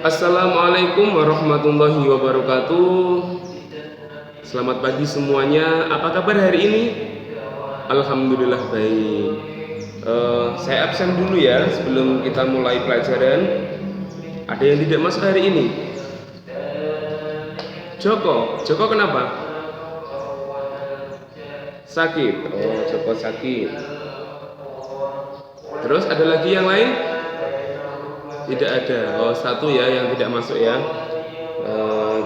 Assalamualaikum warahmatullahi wabarakatuh. Selamat pagi semuanya. Apa kabar hari ini? Alhamdulillah baik. Saya absen dulu ya sebelum kita mulai pelajaran. Ada yang tidak masuk hari ini? Joko kenapa? Sakit. Oh, Joko sakit. Terus ada lagi yang lain? Tidak ada. Oh, satu ya yang tidak masuk ya.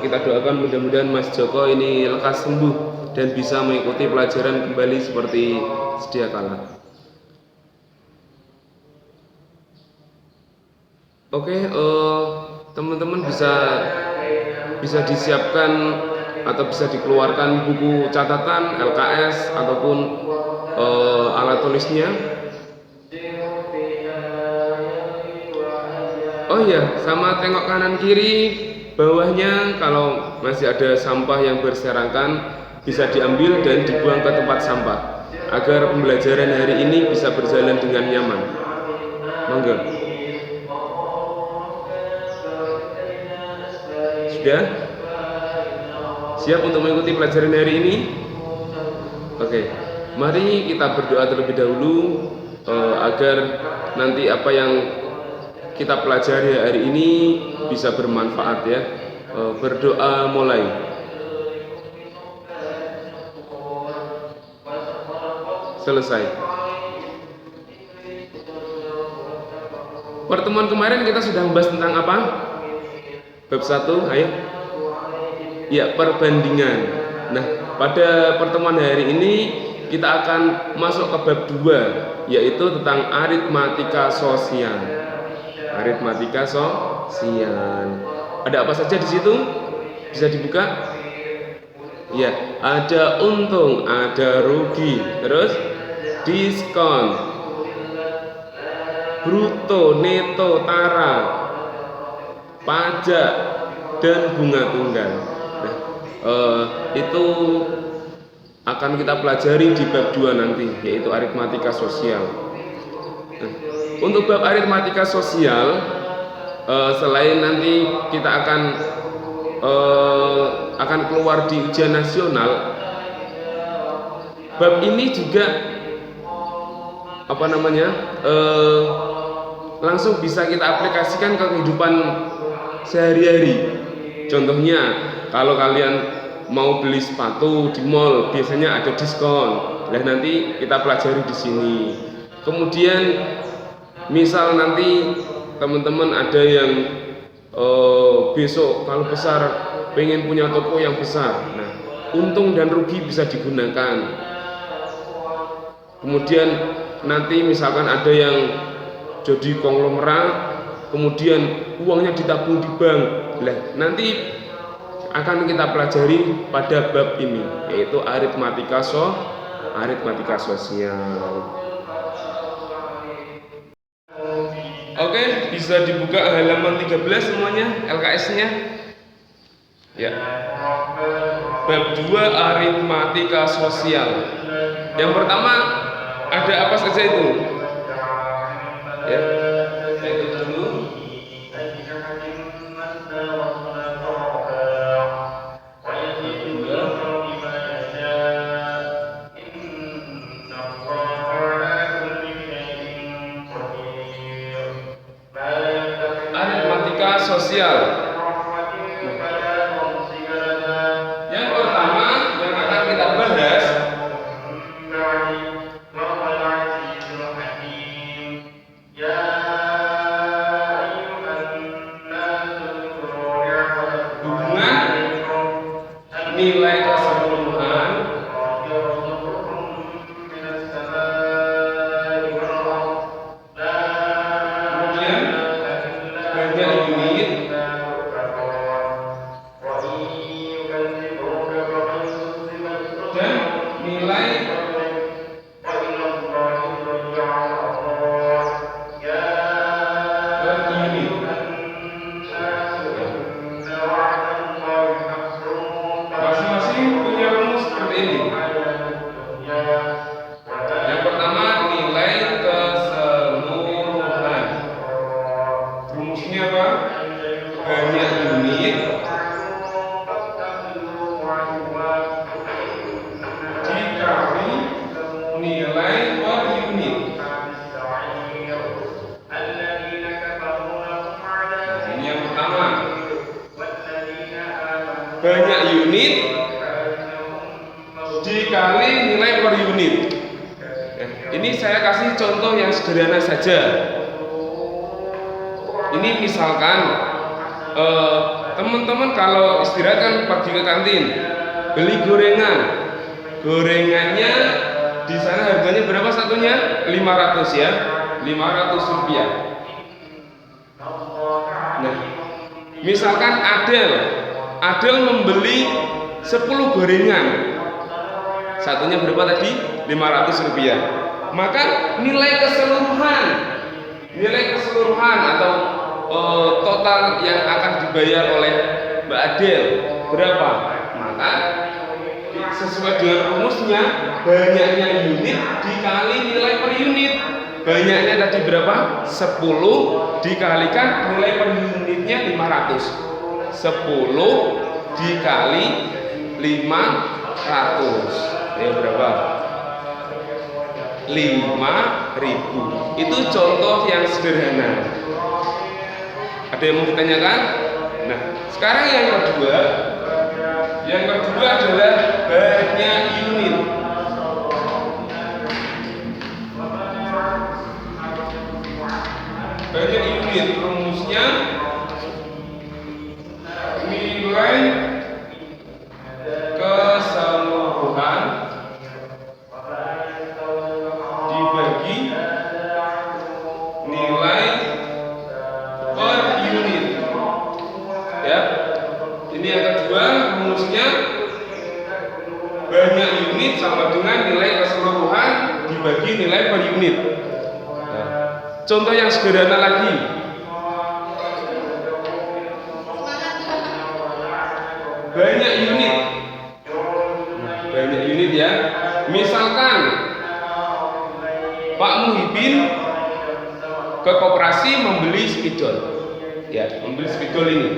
Kita doakan mudah-mudahan Mas Joko ini lekas sembuh dan bisa mengikuti pelajaran kembali seperti sedia kala. Oke, teman-teman bisa disiapkan atau bisa dikeluarkan buku catatan LKS ataupun alat tulisnya. Oh iya, sama tengok kanan kiri bawahnya, kalau masih ada sampah yang berserakan bisa diambil dan dibuang ke tempat sampah agar pembelajaran hari ini bisa berjalan dengan nyaman. Monggo. Sudah? Siap untuk mengikuti pelajaran hari ini? Oke, mari kita berdoa terlebih dahulu agar nanti apa yang kita pelajari hari ini bisa bermanfaat ya. Berdoa mulai. Selesai. Pertemuan kemarin kita sudah membahas tentang apa? Bab 1, ayo. Ya, perbandingan. Nah, pada pertemuan hari ini kita akan masuk ke bab 2, yaitu tentang aritmatika sosial. Aritmatika sosial. Ada apa saja di situ? Bisa dibuka? Ya, ada untung, ada rugi, terus diskon, bruto, neto, tara, pajak, dan bunga tunggal. Nah, itu akan kita pelajari di bab 2 nanti, yaitu aritmatika sosial. Nah, untuk bab aritmatika sosial, selain nanti kita akan keluar di ujian nasional, bab ini juga langsung bisa kita aplikasikan ke kehidupan sehari-hari. Contohnya, kalau kalian mau beli sepatu di mall, biasanya ada diskon. Nah, nanti kita pelajari di sini. Kemudian misal nanti teman-teman ada yang besok kalau besar pengen punya toko yang besar, nah untung dan rugi bisa digunakan. Kemudian nanti misalkan ada yang jadi konglomerat, kemudian uangnya ditabung di bank, nah nanti akan kita pelajari pada bab ini, yaitu aritmatika sosial. Oke, bisa dibuka halaman 13 semuanya, LKS-nya. Ya. Bab 2 aritmatika sosial. Yang pertama, ada apa saja itu? Ya. Itu dulu. Sosial. Yang pertama yang akan kita bahas hubungan nilai keseluruhan kemudian banyak unit banyak unit dikali nilai per unit. Nah, ini saya kasih contoh yang sederhana saja. Ini misalkan teman-teman kalau istirahat kan pergi ke kantin, beli gorengannya di sana harganya berapa satunya? 500 ya, 500 rupiah. Nah, misalkan Adel membeli 10 gorengan, satunya berapa tadi? 500 rupiah. Maka nilai keseluruhan atau total yang akan dibayar oleh Mbak Adel berapa? Maka sesuai dengan rumusnya, banyaknya unit dikali nilai per unit. Banyaknya tadi berapa? 10 dikalikan nilai per unitnya 500. 10 dikali 500 ya berapa? 5.000. Itu contoh yang sederhana. Ada yang mau ditanyakan? Nah, sekarang yang kedua adalah banyak unit. Banyak unit rumusnya nilai keseluruhan dibagi nilai per unit. Ya, ini yang kedua rumusnya banyak unit sama dengan nilai keseluruhan dibagi nilai per unit. Nah, contoh yang sederhana lagi. Banyak unit ya. Misalkan Pak Muhyiddin ke koperasi membeli spidol. Ya, membeli spidol ini.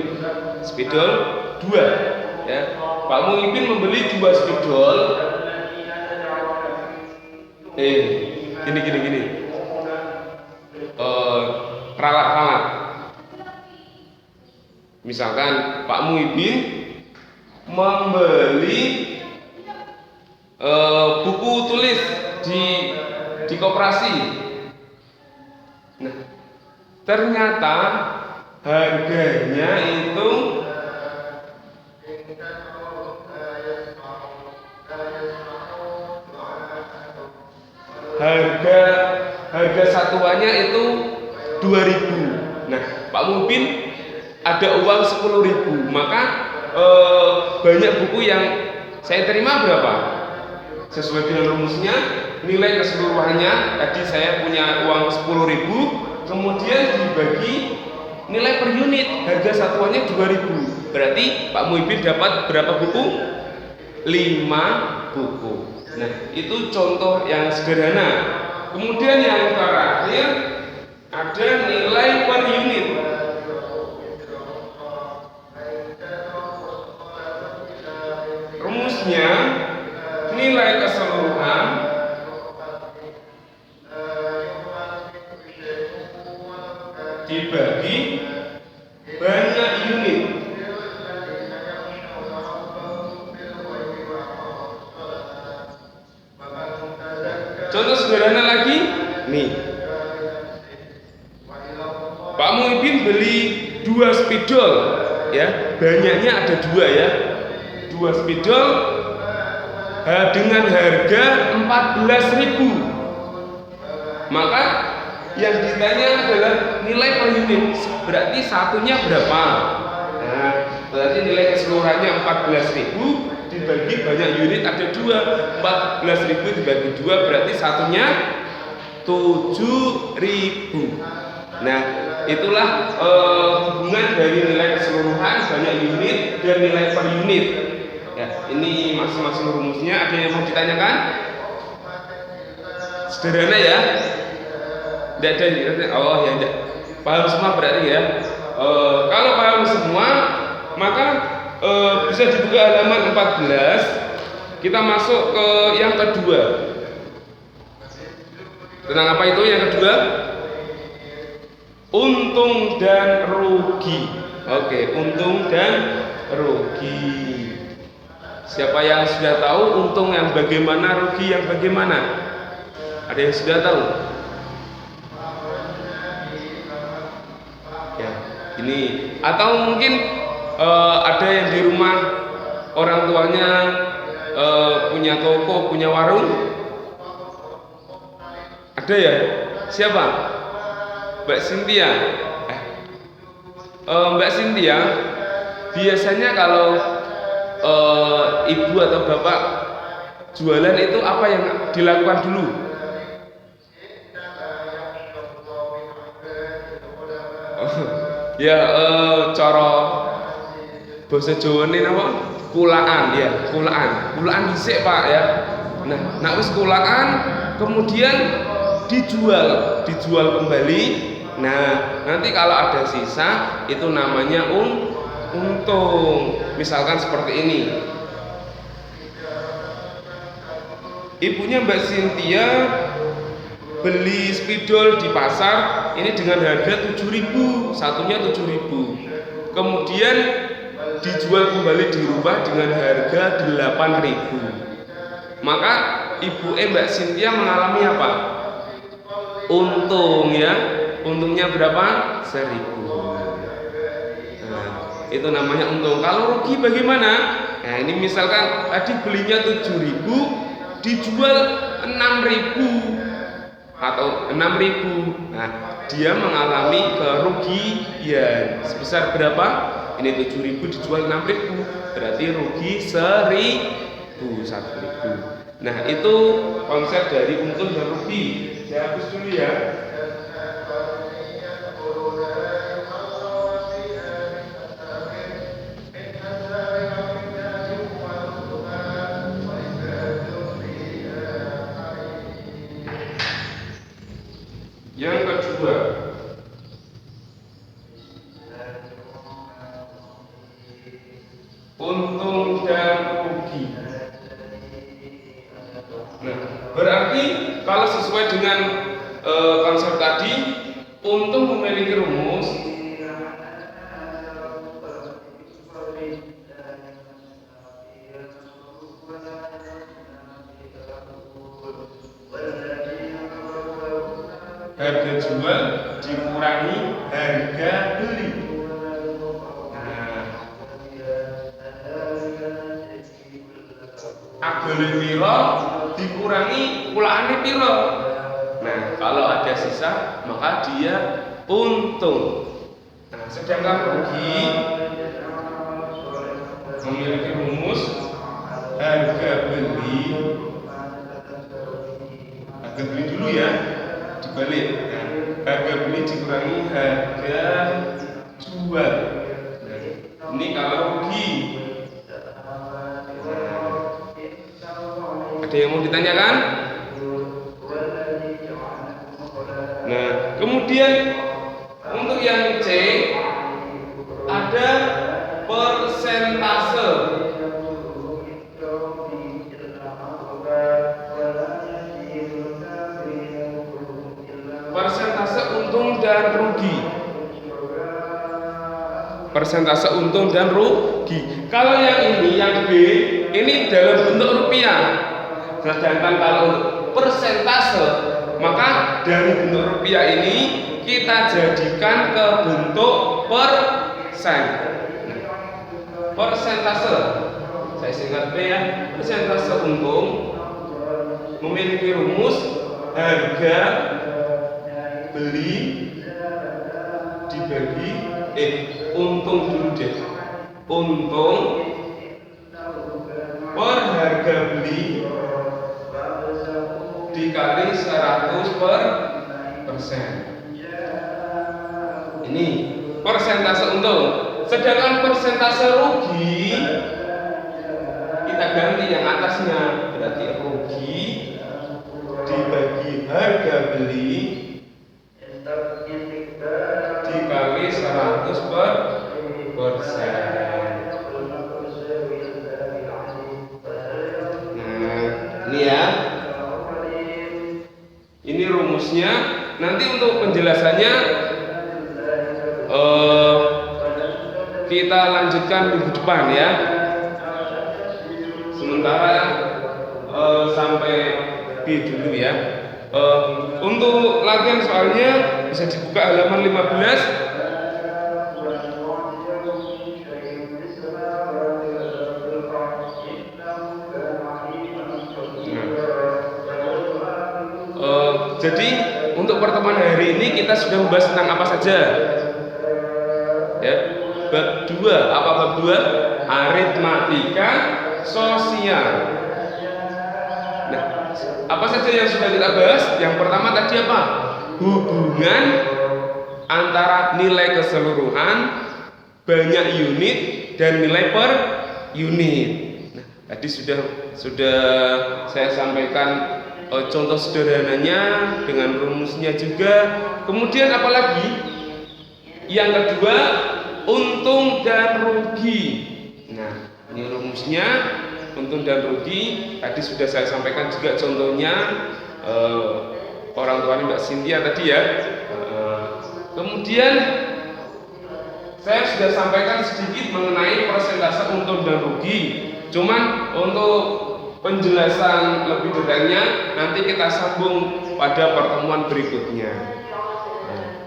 Spidol 2 ya. Pak Muhyiddin membeli 2 spidol. Gini. Ralat-ralat. Misalkan Pak Muhyiddin membeli buku tulis di koperasi. Nah, ternyata harganya itu harga satuannya itu 2.000. Nah, Pak Muhyiddin ada uang 10.000, maka banyak buku yang saya terima berapa? Sesuai dengan rumusnya, nilai keseluruhannya tadi saya punya uang 10.000, kemudian dibagi nilai per unit, harga satuannya 2.000. Berarti Pak Muhyiddin dapat berapa buku? 5 buku. Nah, itu contoh yang sederhana. Kemudian yang terakhir ada nilai per unit. Rumusnya nilai keseluruhan dibagi banyak unit. Contoh sederhana lagi, nih. Pak Muhyiddin beli 2 spidol, ya, banyaknya ada 2 ya. 2 spidol dengan harga 14.000. Maka yang ditanya adalah nilai per unit. Berarti satunya berapa? Nah, berarti nilai keseluruhannya 14.000 dibagi banyak unit ada 2. 14.000 dibagi 2 berarti satunya 7.000. Nah, itulah hubungan dari nilai keseluruhan banyak unit dan nilai per unit. Ya, ini masing-masing rumusnya. Ada yang mau ditanyakan? Sederhana ya? Tidak ada. Oh ya, tidak. Paham semua berarti ya. Kalau paham semua, maka bisa dibuka halaman 14. Kita masuk ke yang kedua. Tentang apa itu yang kedua? Untung dan rugi. Oke, untung dan rugi. Siapa yang sudah tahu untung yang bagaimana, rugi yang bagaimana? Ada yang sudah tahu? Ya, ini atau mungkin ada yang di rumah orang tuanya punya toko, punya warung. Ada ya? Siapa? Mbak Cynthia. Mbak Cynthia, biasanya kalau ibu atau bapak jualan itu apa yang dilakukan dulu? Ya, cara bahasa Jawa ini apa? Kulaan ya, kulaan dhisik Pak ya. Nah wis kulaan kemudian dijual kembali. Nah, nanti kalau ada sisa itu namanya untung. Misalkan seperti ini. Ibunya Mbak Cynthia beli spidol di pasar ini dengan harga 7.000, satunya 7.000. Kemudian dijual kembali di rumah dengan harga 8.000. Maka ibu Mbak Cynthia mengalami apa? Untung ya. Untungnya berapa? 1.000. Nah, itu namanya untung. Kalau rugi bagaimana? Nah, ini misalkan tadi belinya 7.000, dijual 6.000 atau 6.000. Nah, dia mengalami kerugian sebesar berapa? Ini 7.000 dijual 6.000, berarti rugi 1.000. Nah, itu konsep dari untung dan rugi. Saya hapus dulu ya. Yang kedua, untung dan rugi. Nah, berarti kalau sesuai dengan konsep tadi, untung memiliki rumus. Harga jual dikurangi harga beli. Nah, agale piro dikurangi pulaane piro. Nah, kalau ada sisa maka dia untung. Nah, sedangkan rugi memiliki rumus harga beli dulu ya, dibalik. Nah, harga beli dikurangi harga jual. Nah, ini kalau rugi. Ada yang mau ditanyakan? Nah, kemudian untuk yang C ada persentase. Persentase untung dan rugi. Persentase untung dan rugi. Kalau yang ini, yang B, ini dalam bentuk rupiah. Sedangkan kalau persentase, maka dari bentuk rupiah ini kita jadikan ke bentuk persen. Persentase, saya singkat B ya. Persentase untung memiliki rumus harga beli dibagi untung dulu deh. Untung per harga beli dikali 100%. Ini persentase untung. Sedangkan persentase rugi kita ganti yang atasnya, berarti rugi dibagi harga beli dikali 100%. Nah, ini ya. Ini rumusnya. Nanti untuk penjelasannya kita lanjutkan minggu depan ya. Sementara sampai B dulu ya. Untuk latihan soalnya bisa dibuka halaman 15. Jadi untuk pertemuan hari ini kita sudah membahas tentang apa saja ya. Bab 2, apa bab 2? Aritmatika sosial. Nah, apa saja yang sudah kita bahas? Yang pertama tadi apa? Hubungan antara nilai keseluruhan, banyak unit, dan nilai per unit. Nah, tadi sudah saya sampaikan contoh sederhananya dengan rumusnya juga. Kemudian apalagi? Yang kedua, untung dan rugi. Nah, ini rumusnya untung dan rugi. Tadi sudah saya sampaikan juga contohnya orang tuanya Mbak Cynthia tadi ya. Kemudian saya sudah sampaikan sedikit mengenai persentase untung dan rugi. Cuman untuk penjelasan lebih detailnya nanti kita sambung pada pertemuan berikutnya.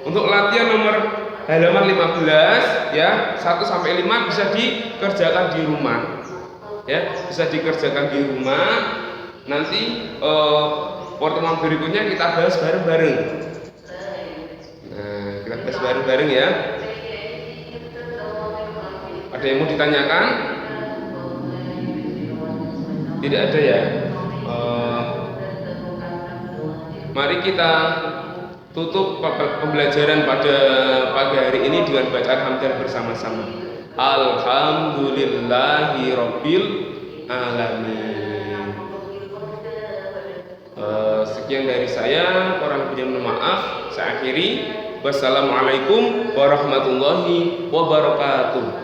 Untuk latihan nomor halaman 15 ya, 1 sampai 5 bisa dikerjakan di rumah. Ya, bisa dikerjakan di rumah. Nanti pertemuan berikutnya kita bahas bareng-bareng. Nah, kita bahas bareng-bareng ya. Ada yang mau ditanyakan? Tidak ada ya. Mari kita tutup pembelajaran pada pagi hari ini dengan bacaan hamdalah bersama-sama. Alhamdulillahirabbil alamin. Sekian dari saya, kurang lebihnya mohon maaf. Saya akhiri. Wassalamualaikum warahmatullahi wabarakatuh.